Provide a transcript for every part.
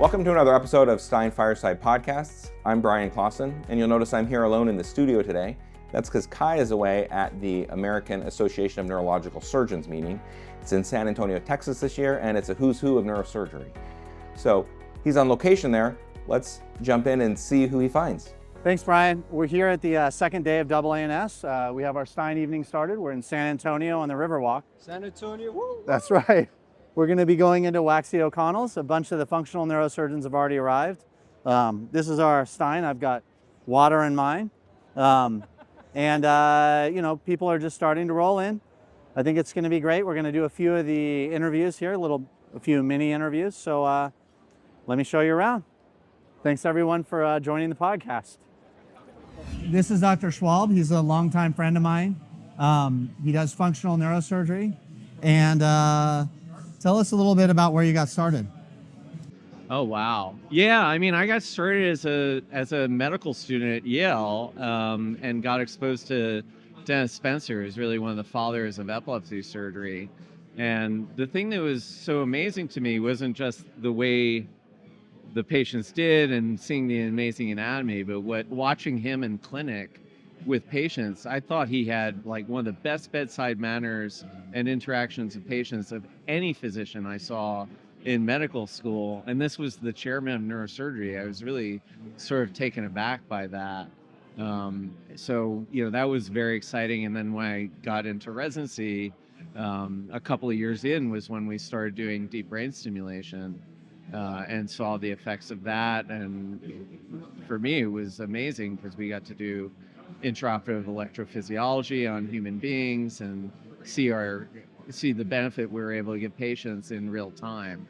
Welcome to another episode of Stein Fireside Podcasts. I'm Brian Clausen, and you'll notice I'm here alone in the studio today. That's because Kai is away at the American Association of Neurological Surgeons meeting. It's in San Antonio, Texas this year, and it's a who's who of neurosurgery. So he's on location there. Let's jump in and see who he finds. Thanks, Brian. We're here at the second day of AANS. We have our Stein evening started. We're in San Antonio on the Riverwalk. San Antonio, woo! That's right. We're going to be going into Waxy O'Connell's. A bunch of the functional neurosurgeons have already arrived. This is our Stein. I've got water in mine. You know, people are just starting to roll in. I think it's going to be great. We're going to do a few of the interviews here, a few mini interviews. So let me show you around. Thanks everyone for joining the podcast. This is Dr. Schwalb. He's a longtime friend of mine. He does functional neurosurgery. And tell us a little bit about where you got started. Oh, wow. Yeah, I mean, I got started as a medical student at Yale and got exposed to Dennis Spencer, who's really one of the fathers of epilepsy surgery. And the thing that was so amazing to me wasn't just the way the patients did and seeing the amazing anatomy, but watching him in clinic with patients, I thought he had like one of the best bedside manners and interactions with patients of any physician I saw in medical school. And this was the chairman of neurosurgery. I was really sort of taken aback by that. So, you know, that was very exciting. And then when I got into residency, a couple of years in was when we started doing deep brain stimulation and saw the effects of that. And for me, it was amazing because we got to do intraoperative electrophysiology on human beings and see the benefit we were able to give patients in real time.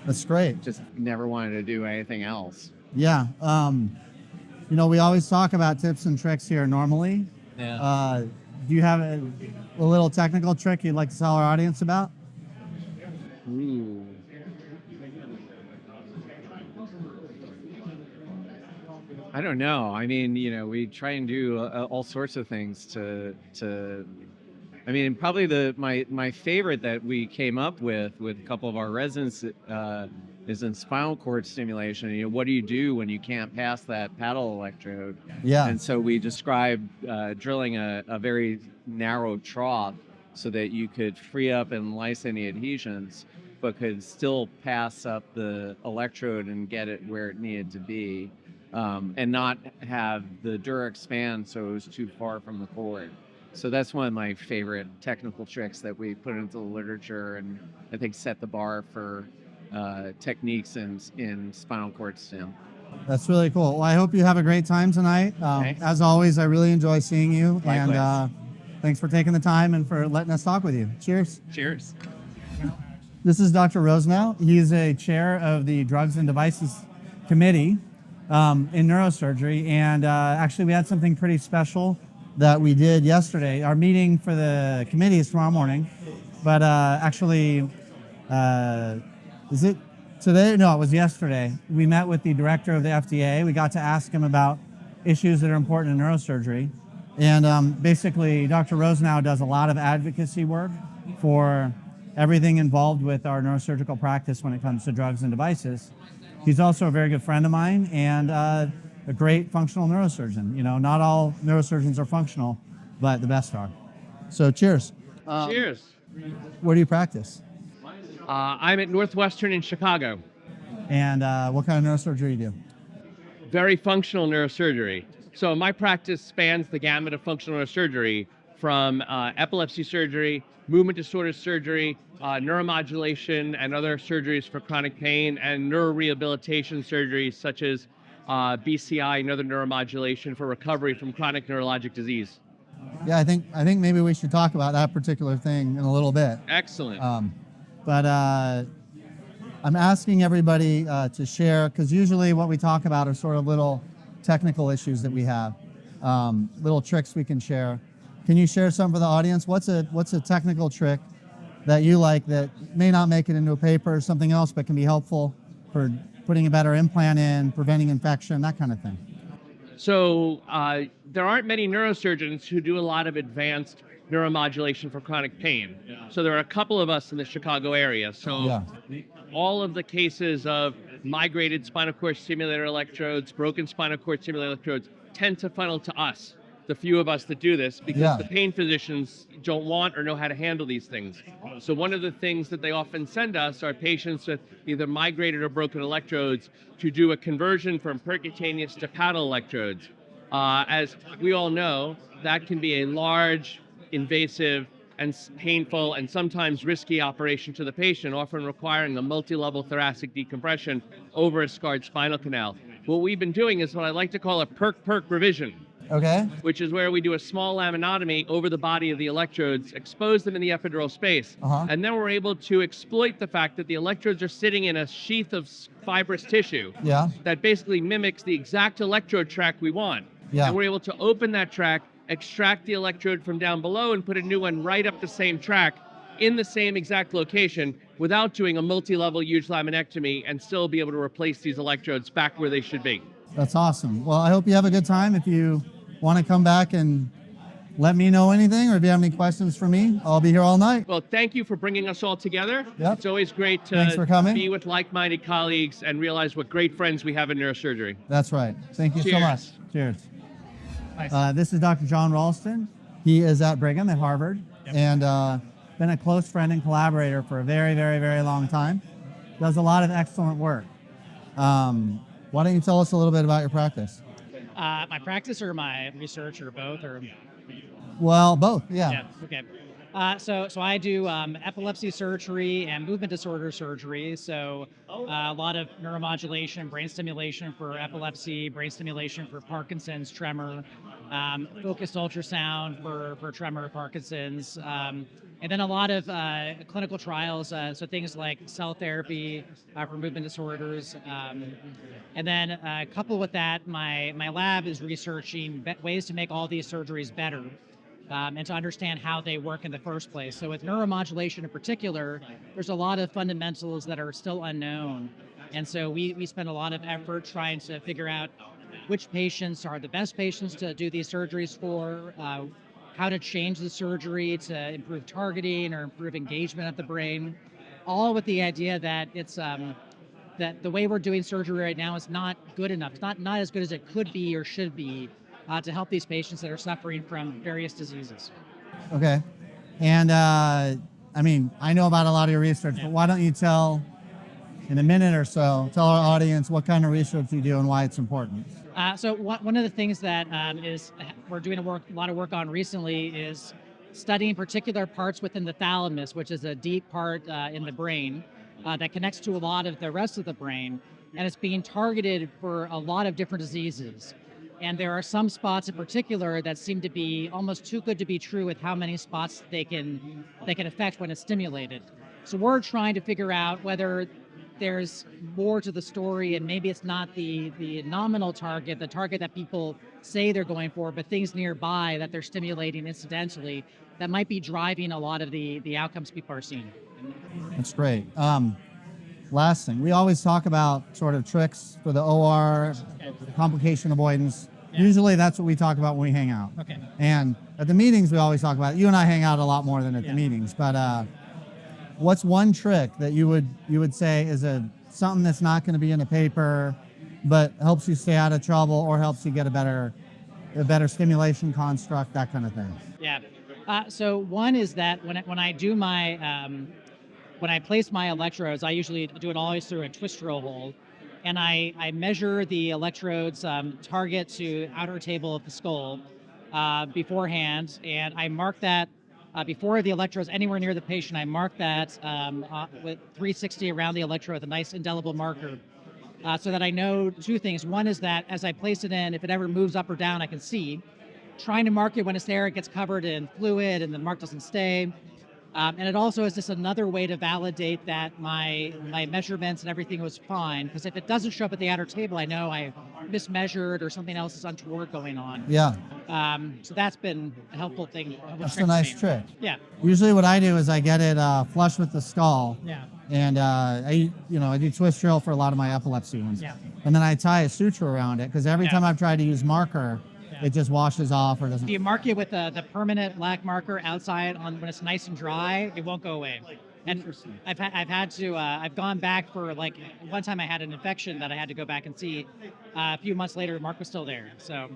That's great. Just never wanted to do anything else. Yeah. You know, we always talk about tips and tricks here normally. Yeah. Do you have a little technical trick you'd like to tell our audience about? Ooh. I don't know. I mean, you know, we try and do all sorts of things to I mean, probably my favorite that we came up with a couple of our residents is in spinal cord stimulation. You know, what do you do when you can't pass that paddle electrode? Yeah. And so we described drilling a very narrow trough so that you could free up and lyse any adhesions, but could still pass up the electrode and get it where it needed to be. And not have the dura expand so it was too far from the cord. So that's one of my favorite technical tricks that we put into the literature and I think set the bar for techniques in spinal cord stim. That's really cool. Well, I hope you have a great time tonight. As always, I really enjoy seeing you. Likewise. And thanks for taking the time and for letting us talk with you. Cheers. Cheers. This is Dr. Rosenow. He's a chair of the Drugs and Devices Committee in neurosurgery, and actually we had something pretty special that we did yesterday. Our meeting for the committee is tomorrow morning, but actually, is it today? No, it was yesterday. We met with the director of the FDA. We got to ask him about issues that are important in neurosurgery, and basically Dr. Rosenow does a lot of advocacy work for everything involved with our neurosurgical practice when it comes to drugs and devices. He's also a very good friend of mine and a great functional neurosurgeon. You know, not all neurosurgeons are functional, but the best are. So cheers. Cheers. Where do you practice? I'm at Northwestern in Chicago. And what kind of neurosurgery do you do? Very functional neurosurgery. So my practice spans the gamut of functional neurosurgery from epilepsy surgery, movement disorder surgery, neuromodulation and other surgeries for chronic pain, and neurorehabilitation surgeries such as BCI and other neuromodulation for recovery from chronic neurologic disease. Yeah, I think maybe we should talk about that particular thing in a little bit. Excellent. But I'm asking everybody to share, because usually what we talk about are sort of little technical issues that we have, little tricks we can share. Can you share some for the audience? What's a technical trick that you like that may not make it into a paper or something else, but can be helpful for putting a better implant in, preventing infection, that kind of thing? So there aren't many neurosurgeons who do a lot of advanced neuromodulation for chronic pain. So there are a couple of us in the Chicago area. So all of the cases of migrated spinal cord stimulator electrodes, broken spinal cord stimulator electrodes tend to funnel to us, the few of us that do this, because the pain physicians don't want or know how to handle these things. So one of the things that they often send us are patients with either migrated or broken electrodes to do a conversion from percutaneous to paddle electrodes. As we all know, that can be a large, invasive, and painful and sometimes risky operation to the patient, often requiring a multi-level thoracic decompression over a scarred spinal canal. What we've been doing is what I like to call a perk-perk revision. Okay. Which is where we do a small laminotomy over the body of the electrodes, expose them in the epidural space, and then we're able to exploit the fact that the electrodes are sitting in a sheath of fibrous tissue that basically mimics the exact electrode track we want. And we're able to open that track, extract the electrode from down below, and put a new one right up the same track in the same exact location without doing a multi-level huge laminectomy, and still be able to replace these electrodes back where they should be. That's awesome. Well, I hope you have a good time. If you want to come back and let me know anything, or if you have any questions for me, I'll be here all night. Well, thank you for bringing us all together. Yep. It's always great Thanks for coming. be with like-minded colleagues and realize what great friends we have in neurosurgery. That's right. Thank you so much. Cheers. Nice. This is Dr. John Rolston. He is at Brigham at Harvard, and been a close friend and collaborator for a very, very, very long time. Does a lot of excellent work. Why don't you tell us a little bit about your practice? My practice or my research or both? Or Well, both, yeah. Okay. So I do epilepsy surgery and movement disorder surgery. So a lot of neuromodulation, brain stimulation for epilepsy, brain stimulation for Parkinson's, tremor, focused ultrasound for tremor, Parkinson's, and then a lot of clinical trials. So things like cell therapy for movement disorders. And then coupled with that, my lab is researching ways to make all these surgeries better. And to understand how they work in the first place. So with neuromodulation in particular, there's a lot of fundamentals that are still unknown. And so we spend a lot of effort trying to figure out which patients are the best patients to do these surgeries for, how to change the surgery to improve targeting or improve engagement of the brain, all with the idea that it's that the way we're doing surgery right now is not good enough. It's not as good as it could be or should be. To help these patients that are suffering from various diseases. Okay. And I mean, I know about a lot of your research, but why don't you tell, in a minute or so, tell our audience what kind of research you do and why it's important? So one of the things that we're doing a lot of work on recently is studying particular parts within the thalamus, which is a deep part in the brain that connects to a lot of the rest of the brain, and it's being targeted for a lot of different diseases. And there are some spots in particular that seem to be almost too good to be true with how many spots they can affect when it's stimulated. So we're trying to figure out whether there's more to the story, and maybe it's not the nominal target, the target that people say they're going for, but things nearby that they're stimulating incidentally that might be driving a lot of the outcomes people are seeing. That's great. Last thing, we always talk about sort of tricks for the OR, complication avoidance. Yeah. Usually that's what we talk about when we hang out. Okay. And at the meetings, we always talk about it. You and I hang out a lot more than at the meetings. But what's one trick that you would say is something that's not going to be in the paper, but helps you stay out of trouble or helps you get a better stimulation construct, that kind of thing? Yeah. So one is that when I do my when I place my electrodes, I usually do it always through a twist drill hole, and I measure the electrodes target to outer table of the skull beforehand, and I mark that before the electrodes anywhere near the patient. I mark that with 360 around the electrode with a nice indelible marker, so that I know two things. One is that as I place it in, if it ever moves up or down, I can see. Trying to mark it when it's there, it gets covered in fluid and the mark doesn't stay. And it also is just another way to validate that my measurements and everything was fine. Because if it doesn't show up at the outer table, I know I mismeasured or something else is untoward going on. Yeah, So that's been a helpful thing. that's a nice trick. Yeah. Usually what I do is I get it flush with the skull. Yeah. And I do twist drill for a lot of my epilepsy ones. Yeah. And then I tie a suture around it because every Yeah. time I've tried to use marker, it just washes off or doesn't. If you mark it with the permanent black marker outside when it's nice and dry, it won't go away. And I've gone back for like one time I had an infection that I had to go back and see. A few months later, the mark was still there. So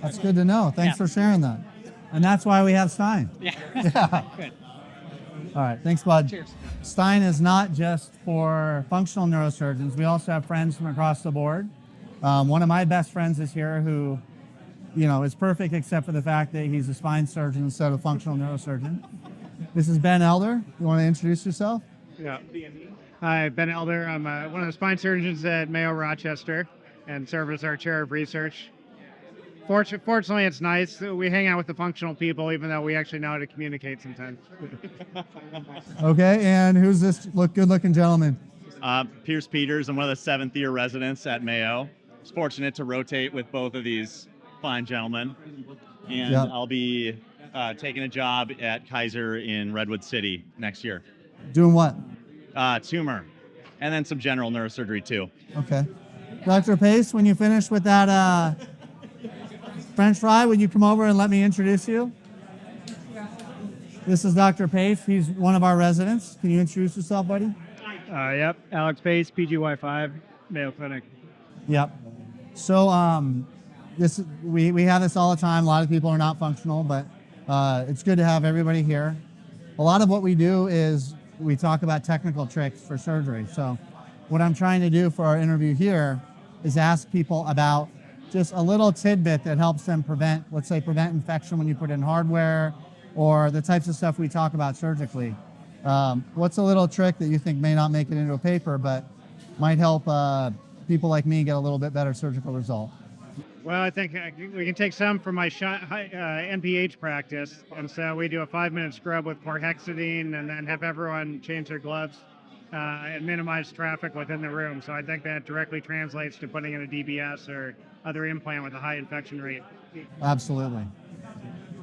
That's good to know. Thanks for sharing that. And that's why we have Stein. yeah. Yeah. Good. All right. Thanks, bud. Cheers. Stein is not just for functional neurosurgeons. We also have friends from across the board. One of my best friends is here who, is perfect except for the fact that he's a spine surgeon instead of a functional neurosurgeon. This is Ben Elder. You want to introduce yourself? Yeah. Hi, Ben Elder. I'm one of the spine surgeons at Mayo, Rochester, and serve as our chair of research. Fortunately, it's nice. We hang out with the functional people, even though we actually know how to communicate sometimes. Okay, and who's this good-looking gentleman? Pierce Peters. I'm one of the 7th year residents at Mayo. I was fortunate to rotate with both of these fine gentlemen. And Yep. I'll be taking a job at Kaiser in Redwood City next year. Doing what? Tumor. And then some general neurosurgery too. Okay. Dr. Pais, when you finish with that French fry, would you come over and let me introduce you? This is Dr. Pais. He's one of our residents. Can you introduce yourself, buddy? Yep. Alex Pais, PGY5, Mayo Clinic. Yep. So we have this all the time. A lot of people are not functional, but it's good to have everybody here. A lot of what we do is we talk about technical tricks for surgery. So what I'm trying to do for our interview here is ask people about just a little tidbit that helps them prevent infection when you put in hardware or the types of stuff we talk about surgically. What's a little trick that you think may not make it into a paper but might help people like me get a little bit better surgical result? Well, I think we can take some from my NPH practice. And so we do a 5-minute scrub with chlorhexidine and then have everyone change their gloves and minimize traffic within the room. So I think that directly translates to putting in a DBS or other implant with a high infection rate. Absolutely.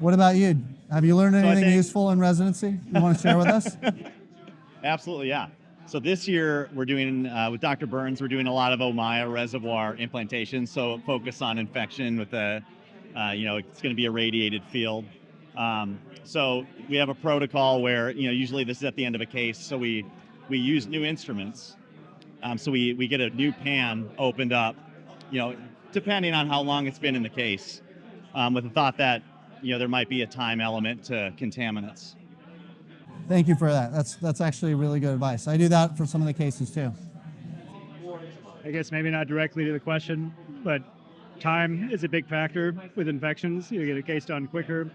What about you? Have you learned anything useful in residency you want to share with us? Absolutely, yeah. So this year we're doing, with Dr. Burns, we're doing a lot of Omaya reservoir implantation. So focus on infection with it's going to be a radiated field. So we have a protocol where, usually this is at the end of a case. So we use new instruments. So we get a new pan opened up, depending on how long it's been in the case, with the thought that, there might be a time element to contaminants. Thank you for that. That's actually really good advice. I do that for some of the cases too. I guess maybe not directly to the question, but time is a big factor with infections. You get a case done quicker.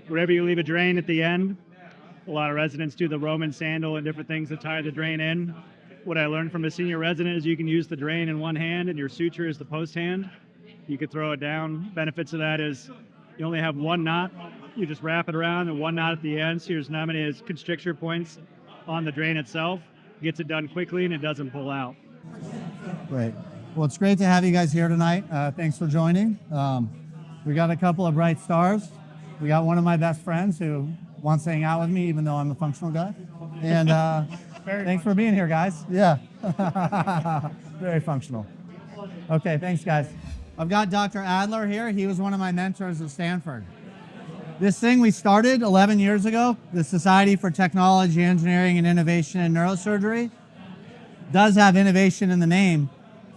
Wherever you leave a drain at the end, a lot of residents do the Roman sandal and different things to tie the drain in. What I learned from a senior resident is you can use the drain in one hand and your suture is the post hand. You could throw it down. Benefits of that is you only have one knot. You just wrap it around and one knot at the end. So there's not many constricture points on the drain itself. Gets it done quickly and it doesn't pull out. Great. Well, it's great to have you guys here tonight. Thanks for joining. We got a couple of bright stars. We got one of my best friends who wants to hang out with me, even though I'm a functional guy. And thanks for being here, guys. Yeah. Very functional. Okay, thanks, guys. I've got Dr. Adler here. He was one of my mentors at Stanford. This thing we started 11 years ago, the Society for Technology, Engineering, and Innovation in Neurosurgery, does have innovation in the name.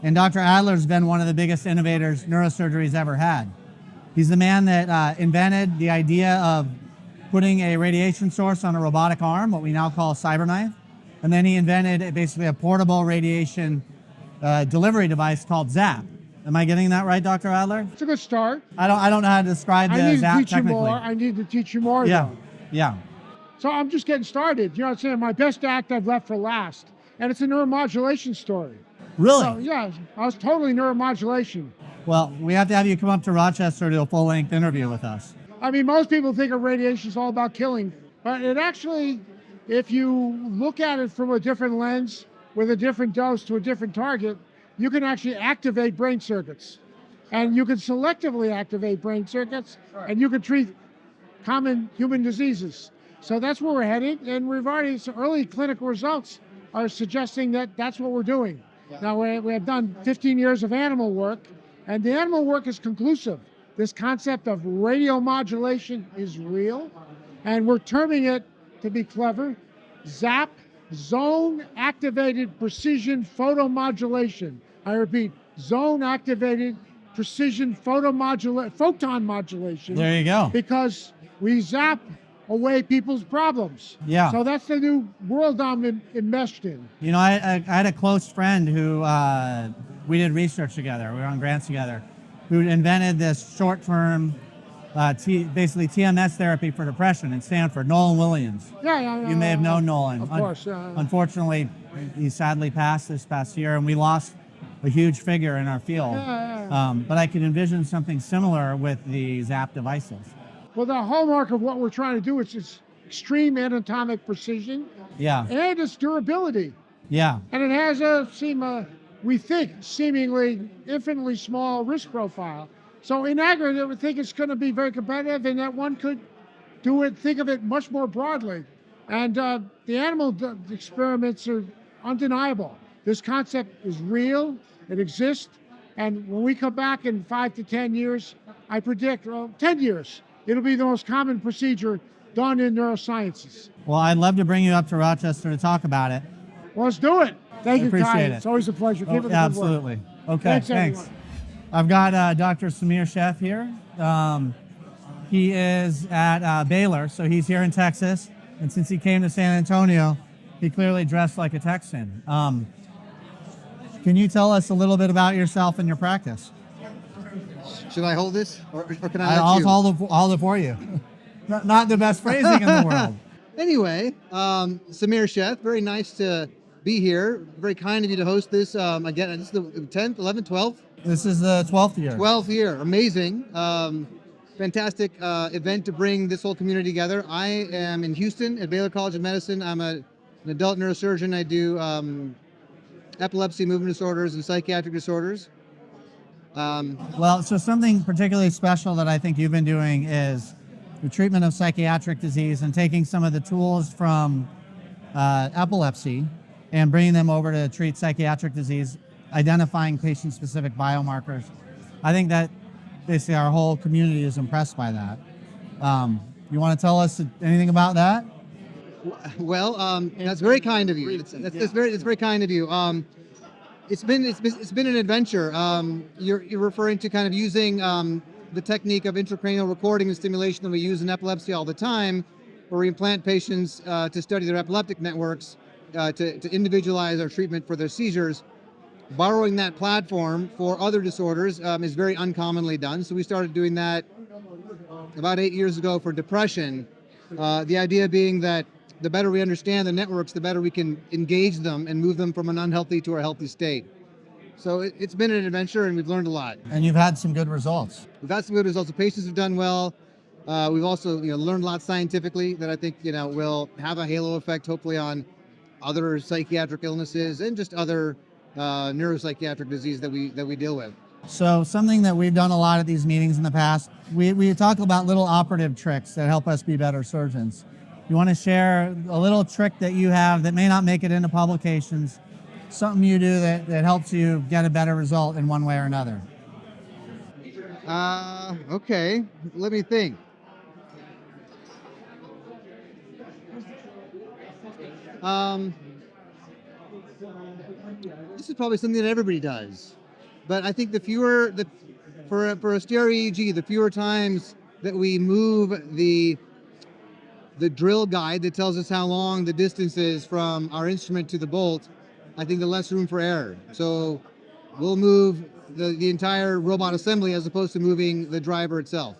And Dr. Adler's been one of the biggest innovators neurosurgery's ever had. He's the man that invented the idea of putting a radiation source on a robotic arm, what we now call a cyberknife. And then he invented basically a portable radiation delivery device called ZAP. Am I getting that right, Dr. Adler? It's a good start. I don't know how to describe the ZAP technically. I need to teach you more. Yeah, though. yeah. So I'm just getting started. You know what I'm saying? My best act I've left for last. And it's a neuromodulation story. Really? So, yeah, I was totally neuromodulation. Well, we have to have you come up to Rochester to do a full-length interview with us. I mean, most people think of radiation is all about killing. But it actually, if you look at it from a different lens, with a different dose to a different target, you can actually activate brain circuits. And you can selectively activate brain circuits, and you can treat common human diseases. So that's where we're headed, and we've already, some early clinical results are suggesting that that's what we're doing. Now, we have done 15 years of animal work, and the animal work is conclusive. This concept of radiomodulation is real, and we're terming it, to be clever, ZAP, Zone-Activated Precision Photomodulation. I repeat, Zone-Activated Precision Photon Modulation. There you go. Because we zap away people's problems. Yeah. So that's the new world I'm enmeshed in. You know, I had a close friend who we did research together. We were on grants together, who invented this short-term, basically TMS therapy for depression in Stanford, Nolan Williams. Yeah. You may have known Nolan. Of course. Unfortunately, he sadly passed this past year, and we lost a huge figure in our field. But I could envision something similar with the ZAP devices. Well, the hallmark of what we're trying to do is its extreme anatomic precision. Yeah. And its durability. Yeah. And it has we think, seemingly infinitely small risk profile. So in aggregate, we think it's going to be very competitive, and that one could think of it much more broadly. And the animal experiments are undeniable. This concept is real, it exists, and when we come back in 5 to 10 years, I predict, 10 years, it'll be the most common procedure done in neurosciences. Well, I'd love to bring you up to Rochester to talk about it. Well, let's do it. Thank you, appreciate Kai. it. It's always a pleasure. Keep it good work. Absolutely. Okay, thanks. Everyone. I've got Dr. Samir Sheth here. He is at Baylor, so he's here in Texas. And since he came to San Antonio, he clearly dressed like a Texan. Can you tell us a little bit about yourself and your practice? Should I hold this, or can I'll hold it for you. Not the best phrasing in the world. Anyway, Samir Sheth, very nice to be here. Very kind of you to host this. Again, this is the 10th, 11th, 12th? This is the 12th year. 12th year. Amazing. Fantastic event to bring this whole community together. I am in Houston at Baylor College of Medicine. I'm an adult neurosurgeon. I do epilepsy, movement disorders, and psychiatric disorders. Well, so something particularly special that I think you've been doing is the treatment of psychiatric disease and taking some of the tools from epilepsy and bringing them over to treat psychiatric disease, identifying patient-specific biomarkers. I think that basically our whole community is impressed by that. You want to tell us anything about that? Well, that's very kind of you. It's very kind of you. It's been an adventure. You're referring to kind of using the technique of intracranial recording and stimulation that we use in epilepsy all the time, where we implant patients to study their epileptic networks, to individualize our treatment for their seizures. Borrowing that platform for other disorders is very uncommonly done. So we started doing that about 8 years ago for depression. The idea being that the better we understand the networks, the better we can engage them and move them from an unhealthy to a healthy state. So it's been an adventure, and we've learned a lot. And you've had some good results. We've had some good results. The patients have done well. We've also learned a lot scientifically that I think will have a halo effect, hopefully, on other psychiatric illnesses and just other neuropsychiatric disease that we deal with. So something that we've done a lot at these meetings in the past, we talk about little operative tricks that help us be better surgeons. You want to share a little trick that you have that may not make it into publications, something you do that helps you get a better result in one way or another? Okay, let me think. This is probably something that everybody does, but I think for a stereo EEG, the fewer times that we move the drill guide that tells us how long the distance is from our instrument to the bolt, I think the less room for error. So we'll move the entire robot assembly as opposed to moving the driver itself.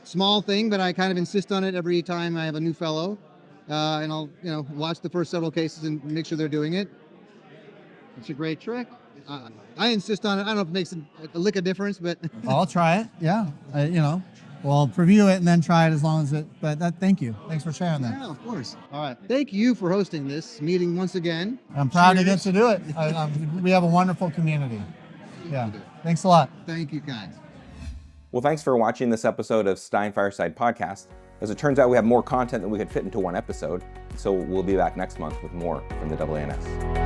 Small thing, but I kind of insist on it every time I have a new fellow. And I'll watch the first several cases and make sure they're doing it. It's a great trick. I insist on it. I don't know if it makes a lick of difference, but I'll try it. Yeah, we'll preview it and then try it as long as it. But thank you. Thanks for sharing that. Yeah, of course. All right. Thank you for hosting this meeting once again. I'm proud to get Cheers. to do it. We have a wonderful community. Yeah. Thanks a lot. Thank you, guys. Well, thanks for watching this episode of Stein Fireside Podcast. As it turns out, we have more content than we could fit into one episode, so we'll be back next month with more from the AANS.